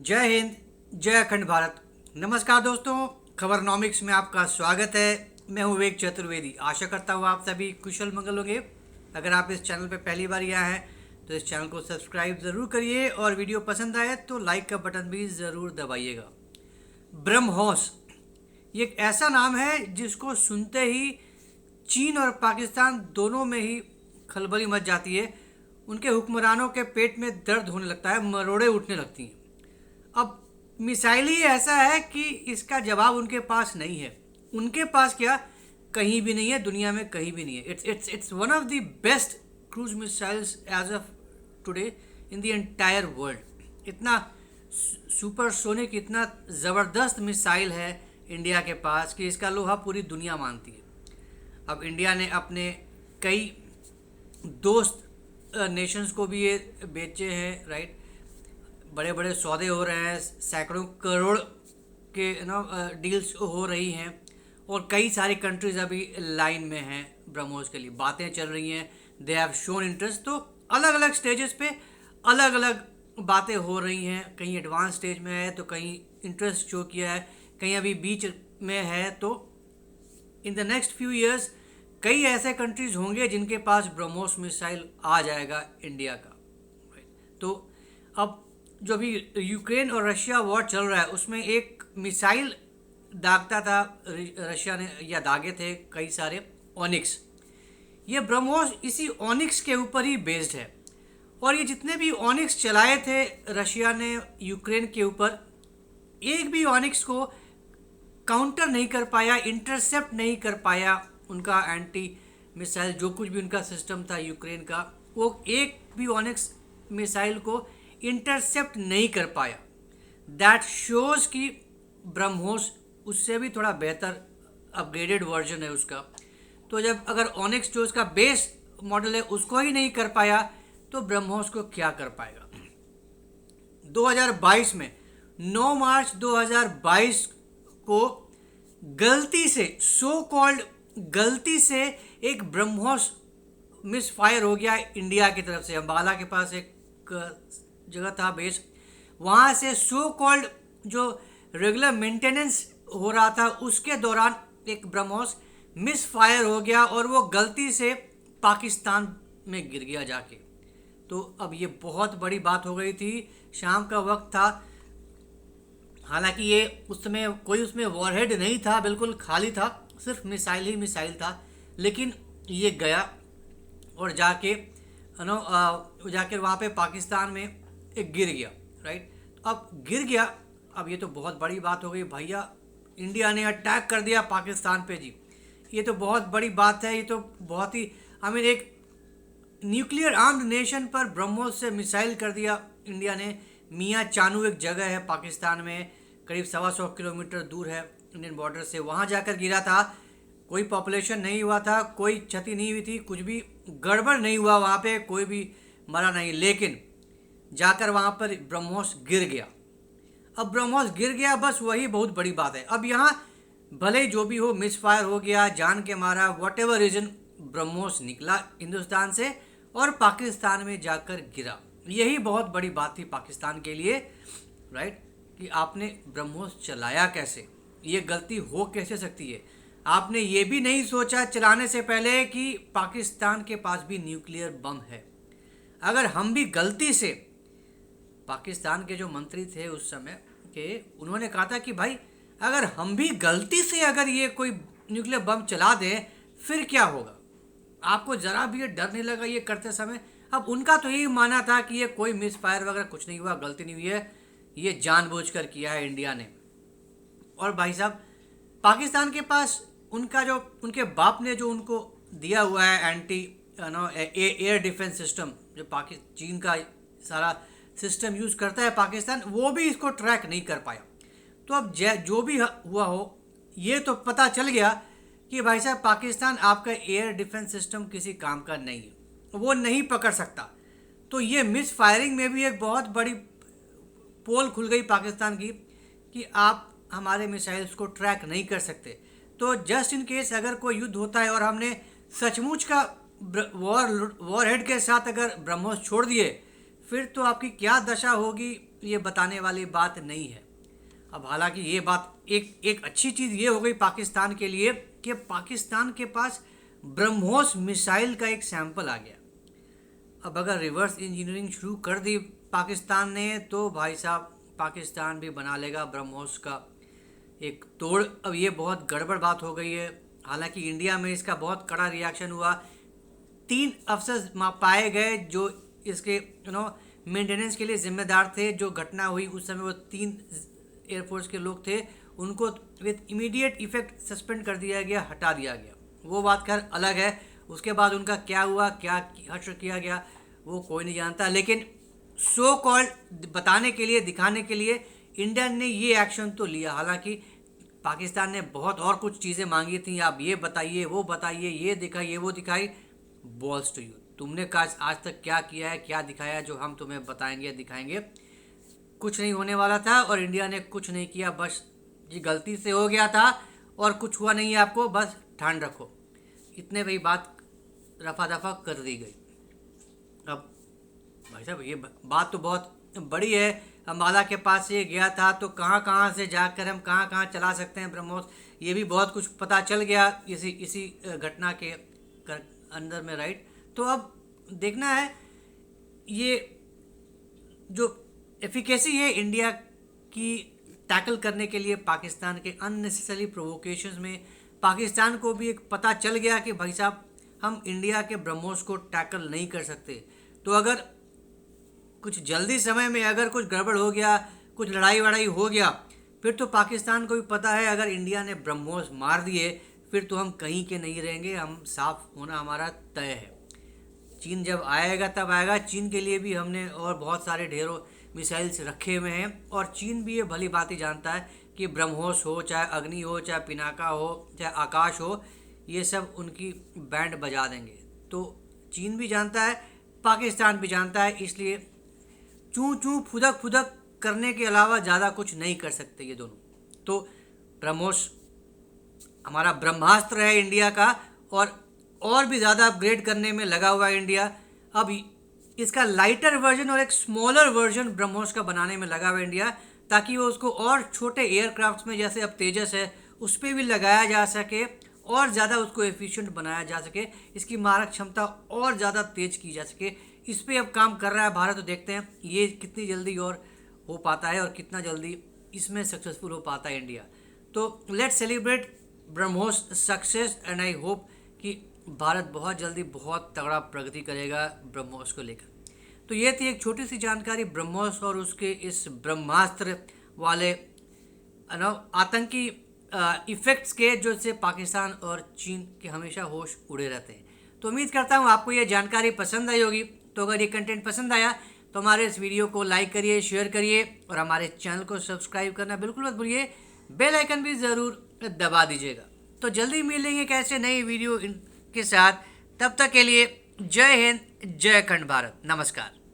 जय हिंद, जय अखंड भारत। नमस्कार दोस्तों, खबरनॉमिक्स में आपका स्वागत है। मैं हूं विवेक चतुर्वेदी। आशा करता हूं आप सभी कुशल मंगल होंगे। अगर आप इस चैनल पर पहली बार आए हैं तो इस चैनल को सब्सक्राइब ज़रूर करिए और वीडियो पसंद आए तो लाइक का बटन भी ज़रूर दबाइएगा। ब्रह्मोस ये एक ऐसा नाम है जिसको सुनते ही चीन और पाकिस्तान दोनों में ही खलबली मच जाती है। उनके हुक्मरानों के पेट में दर्द होने लगता है, मरोड़े उठने लगती हैं। अब मिसाइल ही ऐसा है कि इसका जवाब उनके पास नहीं है। उनके पास क्या, कहीं भी नहीं है, दुनिया में कहीं भी नहीं है। It's one of the best cruise missiles as of today in the entire world. इतना सुपरसोनिक, इतना ज़बरदस्त मिसाइल है इंडिया के पास कि इसका लोहा पूरी दुनिया मानती है। अब इंडिया ने अपने कई दोस्त नेशंस को भी ये बेचे हैं, राइट। बड़े बड़े सौदे हो रहे हैं, सैकड़ों करोड़ के डील्स हो रही हैं और कई सारी कंट्रीज अभी लाइन में हैं ब्रह्मोस के लिए। बातें चल रही हैं, दे हैव शोन इंटरेस्ट। तो अलग अलग स्टेजेस पे अलग अलग बातें हो रही हैं। कहीं एडवांस स्टेज में है तो कहीं इंटरेस्ट शो किया है, कहीं अभी बीच में है। तो in the next few years कई ऐसे कंट्रीज होंगे जिनके पास ब्रह्मोस मिसाइल आ जाएगा इंडिया का। तो अब जो अभी यूक्रेन और रशिया वॉर चल रहा है उसमें एक मिसाइल दागता था रशिया ने, या दागे थे कई सारे ओनिक्स। ये ब्रह्मोस इसी ओनिक्स के ऊपर ही बेस्ड है। और ये जितने भी ओनिक्स चलाए थे रशिया ने यूक्रेन के ऊपर, एक भी ओनिक्स को काउंटर नहीं कर पाया, इंटरसेप्ट नहीं कर पाया। उनका एंटी मिसाइल जो कुछ भी उनका सिस्टम था यूक्रेन का, वो एक भी ओनिक्स मिसाइल को इंटरसेप्ट नहीं कर पाया। दैट शोज कि ब्रह्मोस उससे भी थोड़ा बेहतर अपग्रेडेड वर्जन है उसका। तो जब अगर ओनिक्स जो उसका बेस मॉडल है उसको ही नहीं कर पाया तो ब्रह्मोस को क्या कर पाएगा। 2022 में 9 मार्च 2022 को गलती से, सो कॉल्ड गलती से, एक ब्रह्मोस मिस फायर हो गया इंडिया की तरफ से। अंबाला के पास एक जगह था बेस, वहाँ से सो कॉल्ड जो रेगुलर मेंटेनेंस हो रहा था उसके दौरान एक ब्रह्मोस मिस फायर हो गया और वो गलती से पाकिस्तान में गिर गया जाके। तो अब ये बहुत बड़ी बात हो गई थी। शाम का वक्त था, हालांकि ये उस समय कोई उसमें वॉरहेड नहीं था, बिल्कुल खाली था, सिर्फ मिसाइल ही मिसाइल था। लेकिन ये गया और जाके जाकर वहाँ पे पाकिस्तान में एक गिर गया, राइट। अब गिर गया, अब ये तो बहुत बड़ी बात हो गई भैया, इंडिया ने अटैक कर दिया पाकिस्तान पे जी। ये तो बहुत बड़ी बात है। ये तो बहुत ही एक न्यूक्लियर आर्म्ड नेशन पर ब्रह्मोस से मिसाइल कर दिया इंडिया ने। मियाँ चानू एक जगह है पाकिस्तान में, करीब 125 किलोमीटर दूर है इंडियन बॉर्डर से। वहाँ जाकर गिरा था, कोई पॉपुलेशन नहीं हुआ था, कोई क्षति नहीं हुई थी, कुछ भी गड़बड़ नहीं हुआ वहाँ पे, कोई भी मरा नहीं। लेकिन जाकर वहाँ पर ब्रह्मोस गिर गया। अब ब्रह्मोस गिर गया, बस वही बहुत बड़ी बात है। अब यहाँ भले जो भी हो, मिस फायर हो गया, जान के मारा, वॉट एवर रीजन, ब्रह्मोस निकला हिंदुस्तान से और पाकिस्तान में जाकर गिरा। यही बहुत बड़ी बात थी पाकिस्तान के लिए, राइट, कि आपने ब्रह्मोस चलाया कैसे, ये गलती हो कैसे सकती है। आपने ये भी नहीं सोचा चलाने से पहले कि पाकिस्तान के पास भी न्यूक्लियर बम है। अगर हम भी गलती से, पाकिस्तान के जो मंत्री थे उस समय के, उन्होंने कहा था कि भाई अगर हम भी गलती से अगर ये कोई न्यूक्लियर बम चला दें फिर क्या होगा, आपको ज़रा भी ये डर नहीं लगा ये करते समय। अब उनका तो यही मानना था कि ये कोई मिस फायर वगैरह कुछ नहीं हुआ, गलती नहीं हुई है, ये जानबूझकर किया है इंडिया ने। और भाई साहब, पाकिस्तान के पास उनका जो, उनके बाप ने जो उनको दिया हुआ है एंटी एयर डिफेंस सिस्टम, जो चीन का सारा सिस्टम यूज़ करता है पाकिस्तान, वो भी इसको ट्रैक नहीं कर पाया। तो अब जो भी हुआ हो, ये तो पता चल गया कि भाई साहब पाकिस्तान आपका एयर डिफेंस सिस्टम किसी काम का नहीं है, वो नहीं पकड़ सकता। तो ये मिस फायरिंग में भी एक बहुत बड़ी पोल खुल गई पाकिस्तान की कि आप हमारे मिसाइल्स को ट्रैक नहीं कर सकते। तो जस्ट इन केस अगर कोई युद्ध होता है और हमने सचमुच का वॉरहेड के साथ अगर ब्रह्मोस छोड़ दिए, फिर तो आपकी क्या दशा होगी ये बताने वाली बात नहीं है। अब हालांकि ये बात एक अच्छी चीज़ ये हो गई पाकिस्तान के लिए कि पाकिस्तान के पास ब्रह्मोस मिसाइल का एक सैंपल आ गया। अब अगर रिवर्स इंजीनियरिंग शुरू कर दी पाकिस्तान ने तो भाई साहब पाकिस्तान भी बना लेगा ब्रह्मोस का एक तोड़। अब ये बहुत गड़बड़ बात हो गई है। हालांकि इंडिया में इसका बहुत कड़ा रिएक्शन हुआ। 3 अफसर पाए गए जो इसके मेंटेनेंस के लिए जिम्मेदार थे। जो घटना हुई उस समय वो 3 एयरफोर्स के लोग थे, उनको विद इमीडिएट इफेक्ट सस्पेंड कर दिया गया, हटा दिया गया। वो बात खैर अलग है। उसके बाद उनका क्या हुआ, क्या हश्र किया गया, वो कोई नहीं जानता। लेकिन सो कॉल्ड बताने के लिए, दिखाने के लिए इंडिया ने ये एक्शन तो लिया। हालांकि पाकिस्तान ने बहुत और कुछ चीज़ें मांगी थी, आप ये बताइए, वो बताइए, ये दिखाइए, वो दिखाई। बॉल्स टू यू, तुमने आज तक क्या किया है, क्या दिखाया है जो हम तुम्हें बताएंगे, दिखाएंगे? कुछ नहीं होने वाला था और इंडिया ने कुछ नहीं किया। बस ये गलती से हो गया था और कुछ हुआ नहीं है आपको, बस ध्यान रखो। इतने भाई बात रफा दफा कर दी गई। अब भाई साहब ये बात तो बहुत बड़ी है। अम्बाला के पास से गया था तो कहाँ कहाँ से जाकर हम कहाँ कहाँ चला सकते हैं ब्रह्मोस, ये भी बहुत कुछ पता चल गया इसी घटना के अंदर में, राइट। तो अब देखना है ये जो एफिकेसी है इंडिया की टैकल करने के लिए पाकिस्तान के अननेसेसरी प्रोवोकेशंस में। पाकिस्तान को भी एक पता चल गया कि भाई साहब हम इंडिया के ब्रह्मोस को टैकल नहीं कर सकते। तो अगर कुछ जल्दी समय में अगर कुछ गड़बड़ हो गया, कुछ लड़ाई वड़ाई हो गया, फिर तो पाकिस्तान को भी पता है अगर इंडिया ने ब्रह्मोस मार दिए फिर तो हम कहीं के नहीं रहेंगे, हम साफ होना हमारा तय है। चीन जब आएगा तब आएगा। चीन के लिए भी हमने और बहुत सारे ढेरों मिसाइल्स रखे हुए हैं और चीन भी ये भली बात ही जानता है कि ब्रह्मोस हो, चाहे अग्नि हो, चाहे पिनाका हो, चाहे आकाश हो, ये सब उनकी बैंड बजा देंगे। तो चीन भी जानता है, पाकिस्तान भी जानता है, इसलिए चूँ चूँ फुदक फुदक करने के अलावा ज़्यादा कुछ नहीं कर सकते ये दोनों। तो ब्रह्मोस हमारा ब्रह्मास्त्र है इंडिया का और भी ज़्यादा अपग्रेड करने में लगा हुआ है इंडिया। अब इसका लाइटर वर्जन और एक स्मॉलर वर्जन ब्रह्मोस का बनाने में लगा हुआ है इंडिया, ताकि वो उसको और छोटे एयरक्राफ्ट्स में जैसे अब तेजस है उस पर भी लगाया जा सके और ज़्यादा उसको एफिशिएंट बनाया जा सके, इसकी मारक क्षमता और ज़्यादा तेज की जा सके। इस पर अब काम कर रहा है भारत। तो देखते हैं ये कितनी जल्दी और हो पाता है और कितना जल्दी इसमें सक्सेसफुल हो पाता है इंडिया। तो let's celebrate BrahMos success and I hope कि भारत बहुत जल्दी बहुत तगड़ा प्रगति करेगा ब्रह्मोस को लेकर। तो ये थी एक छोटी सी जानकारी ब्रह्मोस और उसके इस ब्रह्मास्त्र वाले आतंकी इफ़ेक्ट्स के, जो से पाकिस्तान और चीन के हमेशा होश उड़े रहते हैं। तो उम्मीद करता हूँ आपको ये जानकारी पसंद आई होगी। तो अगर ये कंटेंट पसंद आया तो हमारे इस वीडियो को लाइक करिए, शेयर करिए और हमारे चैनल को सब्सक्राइब करना बिल्कुल मत भूलिए। बेल आइकन भी ज़रूर दबा दीजिएगा। तो जल्दी मिलेंगे कैसे नई वीडियो के साथ। तब तक के लिए जय हिंद, जय खंड भारत, नमस्कार।